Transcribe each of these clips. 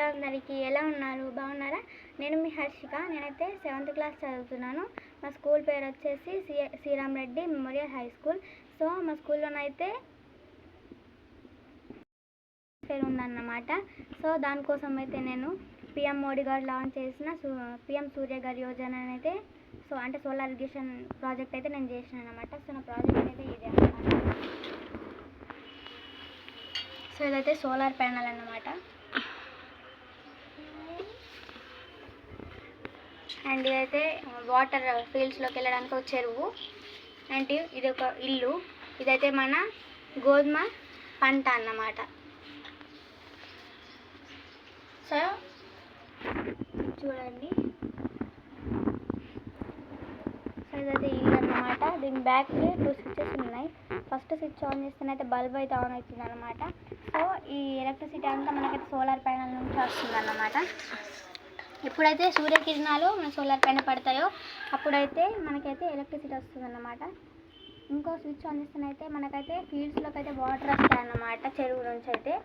Hello అందరికీ, ఎలా ఉన్నారు? బాగున్నారా? నేను మీ హర్షిక. నేనైతే 7th క్లాస్ చదువుతున్నాను. మా స్కూల్ పేరు వచ్చేసి Sriram Reddy Memorial High School. So మా స్కూల్లోనైతే ఫేర్ ఉందన్నమాట. సో దానికోసం అయితే నేను పిఎం మోడీ గారు లాంచ్ చేసిన పిఎం సూర్య గారి యోజన అయితే అంటే సోలార్ ఇరిగేషన్ ప్రాజెక్ట్ అయితే నేను చేసినాను అనమాట. సో నా ప్రాజెక్ట్ అయితే ఇదే అన్నమాట. సో ఇదైతే సోలార్ ప్యానల్ అన్నమాట. అండ్ ఇదైతే వాటర్ ఫీల్డ్స్లోకి వెళ్ళడానికి ఒక చెరువు. అండ్ ఇది ఒక ఇల్లు. ఇదైతే మన గోధుమ పంట అన్నమాట. సో చూడండి, సో ఇదైతే ఇల్లు అన్నమాట. దీని బ్యాక్ 2 స్విచ్చెస్ ఉన్నాయి. ఫస్ట్ స్విచ్ ఆన్ చేస్తేనైతే బల్బ్ అయితే ఆన్ అవుతుంది అనమాట. సో ఈ ఎలక్ట్రిసిటీ అంతా మనకైతే సోలార్ ప్యానల్ నుంచి వస్తుంది అన్నమాట. ఎప్పుడైతే సూర్యకిరణాలు మన సోలార్ పైన పడతాయో అప్పుడైతే మనకైతే ఎలక్ట్రిసిటీ వస్తుంది అన్నమాట. ఇంకో స్విచ్ ఆన్ చేస్తేనైతే మనకైతే ఫీల్డ్స్లోకి అయితే వాటర్ వస్తాయి అన్నమాట, చెరువు నుంచి అయితే.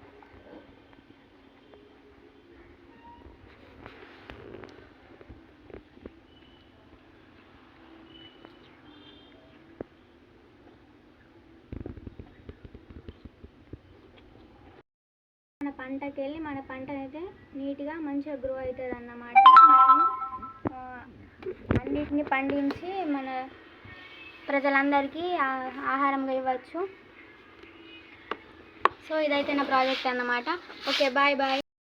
మన పంటకి వెళ్ళి మన పంట అయితే నీట్గా మంచిగా గ్రో అవుతుంది అన్నమాట. మనము అన్నిటిని పండించి మన ప్రజలందరికీ ఆహారంగా ఇవ్వచ్చు. సో ఇదైతే నా ప్రాజెక్ట్ అన్నమాట. Okay, bye bye.